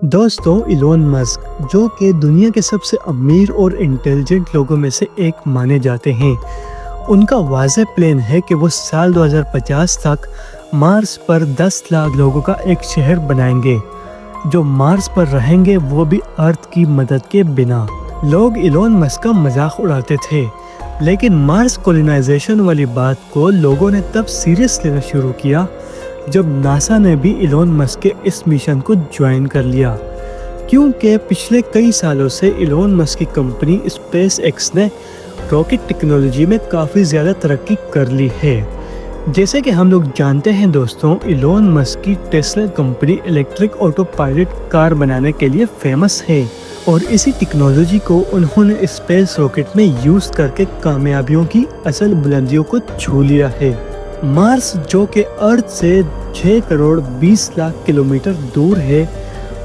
दोस्तों, Elon Musk जो कि दुनिया के सबसे अमीर और इंटेलिजेंट लोगों में से एक माने जाते हैं, उनका वाज़ेह प्लान है कि वो साल 2050 तक मार्स पर 10 लाख लोगों का एक शहर बनाएंगे जो मार्स पर रहेंगे, वो भी अर्थ की मदद के बिना। लोग इलोन मस्क का मजाक उड़ाते थे, लेकिन मार्स कॉलोनाइजेशन वाली बात को लोगों ने तब सीरियस लेना शुरू किया जब नासा ने भी इलोन मस्क के इस मिशन को ज्वाइन कर लिया, क्योंकि पिछले कई सालों से इलोन मस्क की कंपनी स्पेस एक्स ने रॉकेट टेक्नोलॉजी में काफ़ी ज़्यादा तरक्की कर ली है। जैसे कि हम लोग जानते हैं दोस्तों, इलोन मस्क की Tesla company electric auto pilot car बनाने के लिए फेमस है और इसी टेक्नोलॉजी को उन्होंने स्पेस रॉकेट में यूज़ करके कामयाबियों की असल बुलंदियों को छू लिया है। मार्स जो कि अर्थ से 6 करोड़ 20 लाख किलोमीटर दूर है,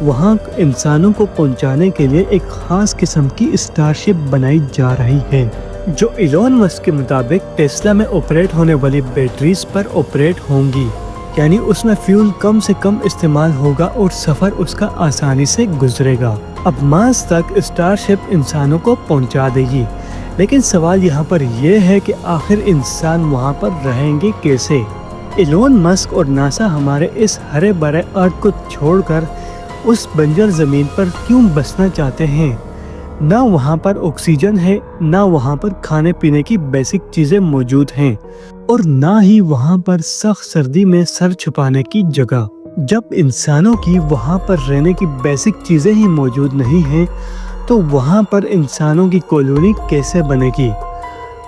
वहाँ इंसानों को पहुँचाने के लिए एक ख़ास किस्म की स्टारशिप बनाई जा रही है जो इलोन मस्क के मुताबिक टेस्ला में ऑपरेट होने वाली बैटरीज पर ऑपरेट होंगी, यानी उसमें फ्यूल कम से कम इस्तेमाल होगा और सफ़र उसका आसानी से गुजरेगा। अब मार्स तक स्टारशिप इंसानों को पहुँचा देगी, लेकिन सवाल यहाँ पर यह है कि आखिर इंसान वहाँ पर रहेंगे कैसे। इलोन मस्क और नासा हमारे इस हरे भरे अर्थ को छोड़कर उस बंजर ज़मीन पर क्यों बसना चाहते हैं? ना वहाँ पर ऑक्सीजन है, ना वहाँ पर खाने पीने की बेसिक चीज़ें मौजूद हैं और ना ही वहाँ पर सख्त सर्दी में सर छुपाने की जगह। जब इंसानों की वहाँ पर रहने की बेसिक चीज़ें ही मौजूद नहीं हैं, तो वहाँ पर इंसानों की कॉलोनी कैसे बनेगी?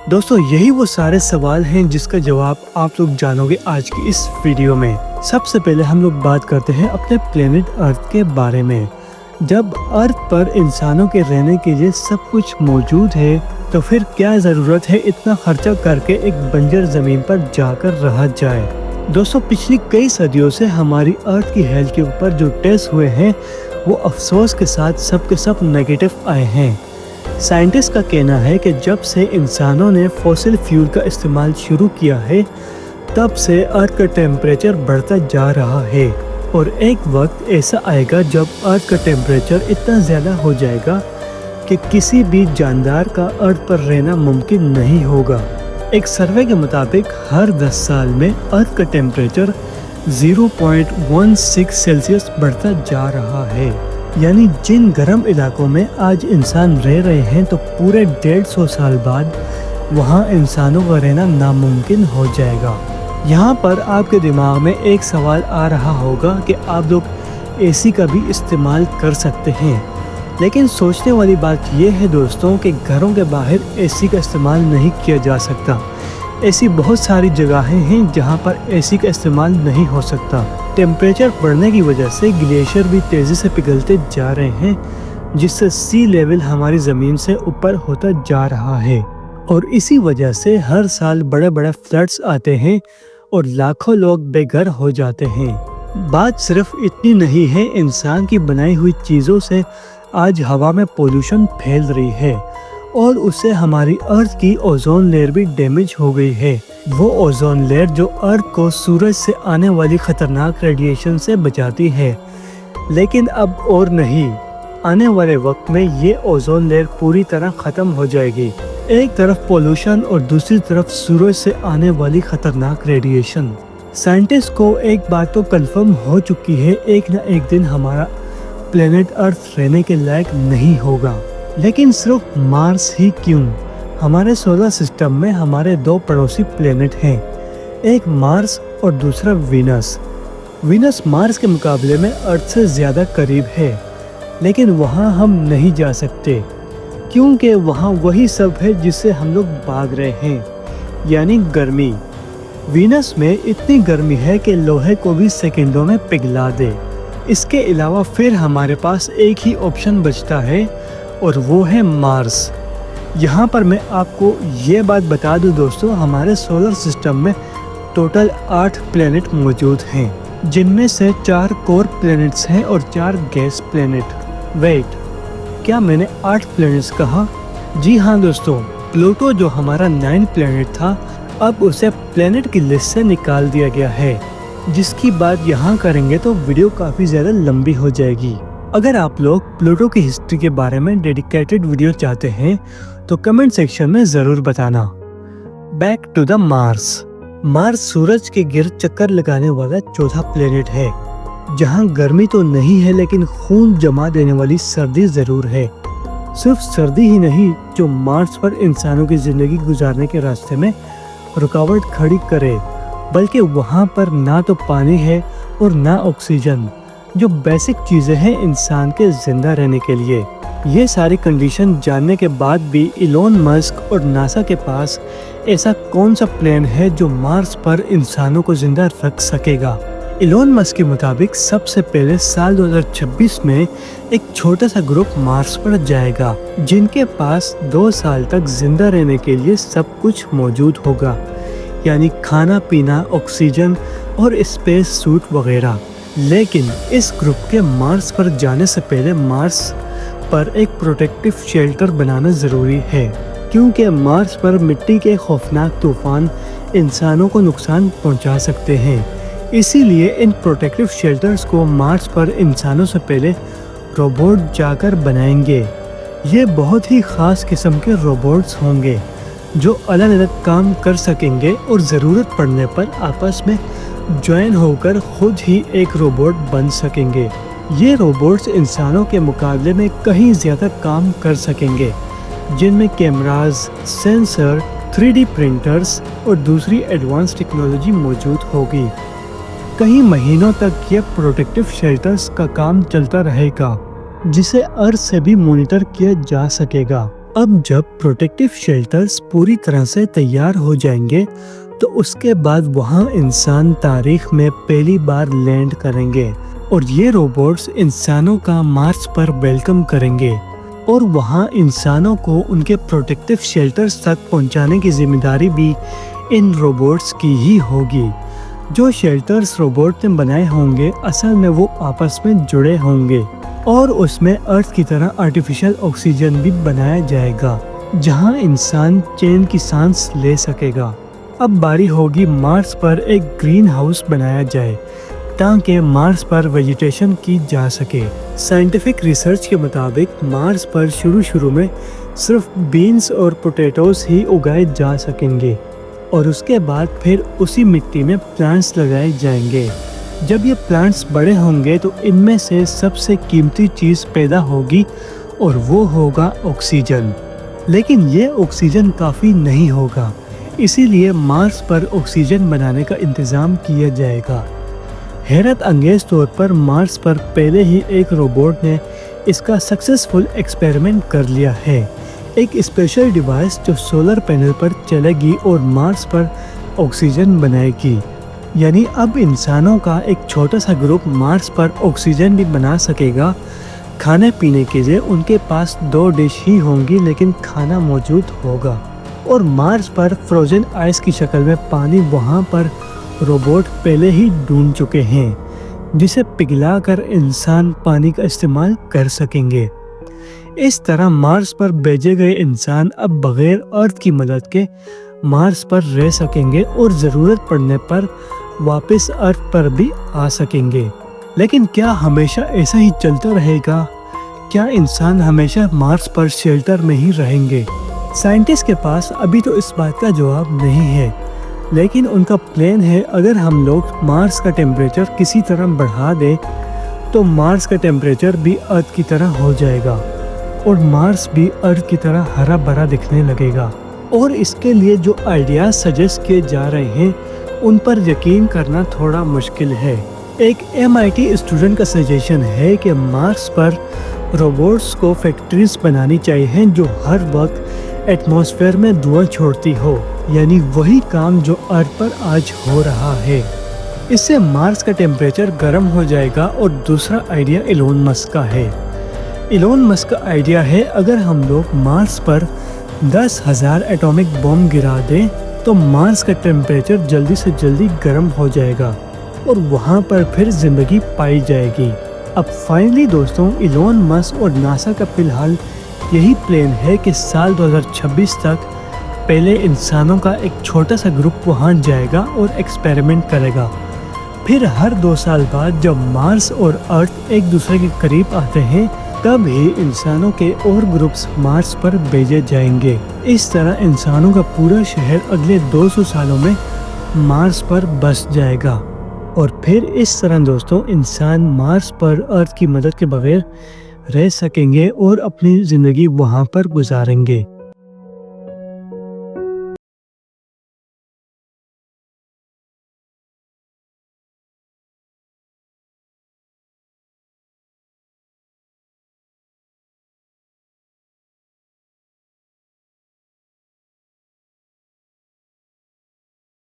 दोस्तों, यही वो सारे सवाल हैं जिसका जवाब आप लोग जानोगे आज की इस वीडियो में। सबसे पहले हम लोग बात करते हैं अपने प्लेनेट अर्थ के बारे में। जब अर्थ पर इंसानों के रहने के लिए सब कुछ मौजूद है, तो फिर क्या ज़रूरत है इतना खर्चा करके एक बंजर ज़मीन पर जाकर रहा जाए? दोस्तों, पिछली कई सदियों से हमारी अर्थ की हेल्थ के ऊपर जो टेस्ट हुए हैं, वो अफसोस के साथ सब के सब नेगेटिव आए हैं। साइंटिस्ट का कहना है कि जब से इंसानों ने फॉसिल फ्यूल का इस्तेमाल शुरू किया है, तब से अर्थ का टेम्परेचर बढ़ता जा रहा है और एक वक्त ऐसा आएगा जब अर्थ का टेम्परेचर इतना ज़्यादा हो जाएगा कि किसी भी जानदार का अर्थ पर रहना मुमकिन नहीं होगा। एक सर्वे के मुताबिक हर 10 साल में अर्थ का टेम्परेचर 0.16 सेल्सियस बढ़ता जा रहा है, यानी जिन गर्म इलाकों में आज इंसान रह रहे हैं, तो पूरे 150 साल बाद वहाँ इंसानों का रहना नामुमकिन हो जाएगा। यहाँ पर आपके दिमाग में एक सवाल आ रहा होगा कि आप लोग एसी का भी इस्तेमाल कर सकते हैं, लेकिन सोचने वाली बात यह है दोस्तों कि घरों के बाहर एसी का इस्तेमाल नहीं किया जा सकता। ऐसी बहुत सारी जगहें हैं जहाँ पर एसी का इस्तेमाल नहीं हो सकता। टेम्परेचर बढ़ने की वजह से ग्लेशियर भी तेज़ी से पिघलते जा रहे हैं, जिससे सी लेवल हमारी ज़मीन से ऊपर होता जा रहा है और इसी वजह से हर साल बड़े बड़े फ्लड्स आते हैं और लाखों लोग बेघर हो जाते हैं। बात सिर्फ इतनी नहीं है, इंसान की बनाई हुई चीज़ों से आज हवा में पोल्यूशन फैल रही है और उससे हमारी अर्थ की ओजोन लेयर भी डैमेज हो गई है। वो ओजोन लेयर जो अर्थ को सूरज से आने वाली खतरनाक रेडिएशन से बचाती है, लेकिन अब और नहीं, आने वाले वक्त में ये ओजोन लेयर पूरी तरह ख़त्म हो जाएगी। एक तरफ पोल्यूशन और दूसरी तरफ सूरज से आने वाली खतरनाक रेडिएशन। साइंटिस्ट को एक बात तो कंफर्म हो चुकी है, एक न एक दिन हमारा प्लेनेट अर्थ रहने के लायक नहीं होगा। लेकिन सिर्फ मार्स ही क्यों? हमारे सोलर सिस्टम में हमारे 2 पड़ोसी प्लेनेट हैं, एक मार्स और दूसरा वीनस। वीनस मार्स के मुकाबले में अर्थ से ज़्यादा करीब है, लेकिन वहाँ हम नहीं जा सकते क्योंकि वहाँ वही सब है जिससे हम लोग भाग रहे हैं, यानी गर्मी। वीनस में इतनी गर्मी है कि लोहे को भी सेकंडों में पिघला दे। इसके अलावा फिर हमारे पास एक ही ऑप्शन बचता है और वो है मार्स। यहाँ पर मैं आपको ये बात बता दूँ दोस्तों, हमारे सोलर सिस्टम में टोटल 8 प्लेनेट मौजूद हैं, जिनमें से 4 कोर प्लेनेट्स हैं और 4 गैस प्लेनेट। वेट, क्या मैंने 8 प्लेनेट्स कहा? जी हाँ दोस्तों, प्लूटो जो हमारा 9 प्लेनेट था, अब उसे प्लेनेट की लिस्ट से निकाल दिया गया है, जिसकी बात यहाँ करेंगे तो वीडियो काफ़ी ज़्यादा लंबी हो जाएगी। अगर आप लोग प्लूटो की हिस्ट्री के बारे में डेडिकेटेड वीडियो चाहते हैं तो कमेंट सेक्शन में जरूर बताना। Back to the Mars. Mars सूरज के गिर्द चक्कर लगाने वाला चौथा प्लेनेट है, जहां गर्मी तो नहीं है लेकिन खून जमा देने वाली सर्दी जरूर है। सिर्फ सर्दी ही नहीं जो मार्स पर इंसानों की जिंदगी गुजारने के रास्ते में रुकावट खड़ी करे, बल्कि वहां पर ना तो पानी है और ना ऑक्सीजन, जो बेसिक चीजें हैं इंसान के जिंदा रहने के लिए। ये सारी कंडीशन जानने के बाद भी इलोन मस्क और नासा के पास ऐसा कौन सा प्लान है जो मार्स पर इंसानों को जिंदा रख सकेगा। इलोन मस्क के मुताबिक सबसे पहले साल 2026 में एक छोटा सा ग्रुप मार्स पर जाएगा, जिनके पास 2 साल तक जिंदा रहने के लिए सब कुछ मौजूद होगा, यानी खाना पीना, ऑक्सीजन और स्पेस सूट वगैरह। लेकिन इस ग्रुप के मार्स पर जाने से पहले मार्स पर एक प्रोटेक्टिव शेल्टर बनाना ज़रूरी है, क्योंकि मार्स पर मिट्टी के खौफनाक तूफान इंसानों को नुकसान पहुंचा सकते हैं। इसीलिए इन प्रोटेक्टिव शेल्टर्स को मार्स पर इंसानों से पहले रोबोट जाकर बनाएंगे। ये बहुत ही ख़ास किस्म के रोबोट्स होंगे जो अलग अलग काम कर सकेंगे और ज़रूरत पड़ने पर आपस में ज्वाइन होकर खुद ही एक रोबोट बन सकेंगे। ये रोबोट्स इंसानों के मुकाबले में कहीं ज़्यादा काम कर सकेंगे, जिनमें कैमराज, सेंसर, 3D प्रिंटर्स और दूसरी एडवांस टेक्नोलॉजी मौजूद होगी। कई महीनों तक ये प्रोटेक्टिव शेल्टर्स का काम चलता रहेगा, जिसे अर्थ से भी मॉनिटर किया जा सकेगा। अब जब प्रोटेक्टिव शेल्टर्स पूरी तरह से तैयार हो जाएंगे तो उसके बाद वहाँ इंसान तारीख में पहली बार लैंड करेंगे और ये रोबोट्स इंसानों का मार्स पर वेलकम करेंगे और वहाँ इंसानों को उनके प्रोटेक्टिव शेल्टर्स तक पहुँचाने की जिम्मेदारी भी इन रोबोट्स की ही होगी। जो शेल्टर्स रोबोट ने बनाए होंगे असल में वो आपस में जुड़े होंगे और उसमें अर्थ की तरह आर्टिफिशियल ऑक्सीजन भी बनाया जाएगा, जहाँ इंसान चैन की सांस ले सकेगा। अब बारी होगी मार्स पर एक ग्रीन हाउस बनाया जाए ताकि मार्स पर वेजिटेशन की जा सके। साइंटिफिक रिसर्च के मुताबिक मार्स पर शुरू में सिर्फ बीन्स और पोटैटोज ही उगाए जा सकेंगे और उसके बाद फिर उसी मिट्टी में प्लांट्स लगाए जाएंगे। जब ये प्लांट्स बड़े होंगे तो इनमें से सबसे कीमती चीज़ पैदा होगी और वो होगा ऑक्सीजन। लेकिन ये ऑक्सीजन काफ़ी नहीं होगा, इसीलिए मार्स पर ऑक्सीजन बनाने का इंतज़ाम किया जाएगा। हैरत अंगेज तौर पर मार्स पर पहले ही एक रोबोट ने इसका सक्सेसफुल एक्सपेरिमेंट कर लिया है। एक स्पेशल डिवाइस जो सोलर पैनल पर चलेगी और मार्स पर ऑक्सीजन बनाएगी। यानी अब इंसानों का एक छोटा सा ग्रुप मार्स पर ऑक्सीजन भी बना सकेगा। खाने पीने के लिए उनके पास 2 डिश ही होंगी, लेकिन खाना मौजूद होगा और मार्स पर फ्रोजन आइस की शक्ल में पानी वहाँ पर रोबोट पहले ही ढूंढ चुके हैं, जिसे पिघलाकर इंसान पानी का इस्तेमाल कर सकेंगे। इस तरह मार्स पर भेजे गए इंसान अब बगैर अर्थ की मदद के मार्स पर रह सकेंगे और ज़रूरत पड़ने पर वापस अर्थ पर भी आ सकेंगे। लेकिन क्या हमेशा ऐसा ही चलता रहेगा? क्या इंसान हमेशा मार्स पर शेल्टर में ही रहेंगे? साइंटिस्ट के पास अभी तो इस बात का जवाब नहीं है, लेकिन उनका प्लान है अगर हम लोग मार्स का टेम्परेचर किसी तरह बढ़ा दें तो मार्स का टेम्परेचर भी अर्थ की तरह हो जाएगा और मार्स भी अर्थ की तरह हरा भरा दिखने लगेगा। और इसके लिए जो आइडियाज सजेस्ट किए जा रहे हैं उन पर यकीन करना थोड़ा मुश्किल है। एक MIT स्टूडेंट का सजेशन है कि मार्स पर रोबोट्स को फैक्ट्रीज बनानी चाहिए जो हर वक्त एटमॉस्फेयर में धुआं छोड़ती हो, यानी वही काम जो अर्थ पर आज हो रहा है। इससे मार्स का टेम्परेचर गर्म हो जाएगा। और दूसरा आइडिया इलोन मस्क का है। इलोन मस्क का आइडिया है अगर हम लोग मार्स पर 10,000 एटॉमिक बम गिरा दें तो मार्स का टेम्परेचर जल्दी से जल्दी गर्म हो जाएगा और वहाँ पर फिर जिंदगी पाई जाएगी। अब फाइनली दोस्तों, इलोन मस्क और नासा का फिलहाल यही प्लान है कि साल 2026 तक पहले इंसानों का एक छोटा सा ग्रुप वहाँ जाएगा और एक्सपेरिमेंट करेगा। پھر ہر 2 سال بعد جب مارس اور ارتھ ایک دوسرے کے قریب آتے ہیں تب ہی انسانوں کے اور گروپس مارس پر بھیجے جائیں گے۔ اس طرح انسانوں کا پورا شہر اگلے 200 سالوں میں مارس پر بس جائے گا، اور پھر اس طرح دوستوں انسان مارس پر ارتھ کی مدد کے بغیر رہ سکیں گے اور اپنی زندگی وہاں پر گزاریں گے۔